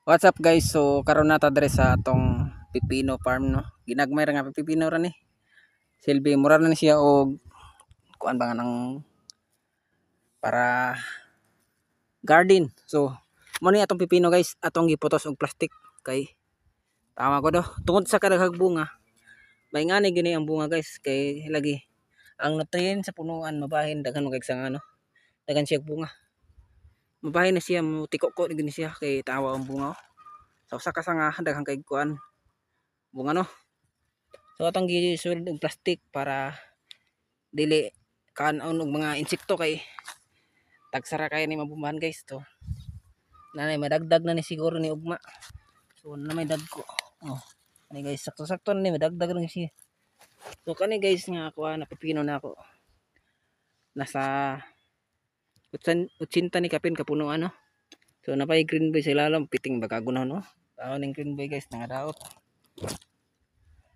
What's up guys? So karon na ta dre sa atong pipino farm no. Ginagmay ra nga pipino ra ni. Silbi mura na ni siya og kuan ba nga nang para garden. So mo ni atong pipino guys, atong giputos og plastic kay tama ko do. Tungod sa kadaghag bunga, maingani gini ang bunga guys kay lagi ang nutrient sa punuan mabahin daghan mo kay sa ano. Daghan siya bunga. Mabahin na siya mo tiko-ko gini siya kay tawa ang bunga. So sa kasanga daghang kay kuan bunga no. So atong gisulod og plastic para dili kanon og mga insekto kay tagsara kay ni mabumbahan guys to. Nanay madagdag na ni siguro ni ugma. So na may dagko. Oh. Ani guys sakto-sakto na ni madagdag na siya. So kani guys nga ako na pipino na ako. Nasa 80 ni kapin kapuno ano. So napay green boy sa ilalim piting bagagunaw no. Taon ning green boy guys nga daot.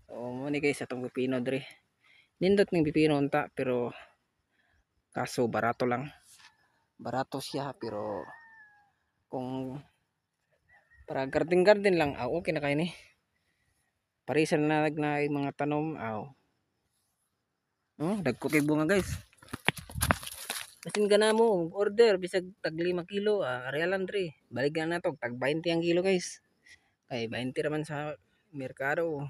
So mo ni guys atong pipino dre. Nindot ning pipino unta pero kaso barato lang. Barato siya pero kung para garden lang okay na kayo ni. Parisan na mga tanom dagko kay bunga guys. Kasin gana mo order bisag tag 5 kilo arealan dre. Balikan na to tag 20 ang kilo guys. Kay 20 raman sa merkado.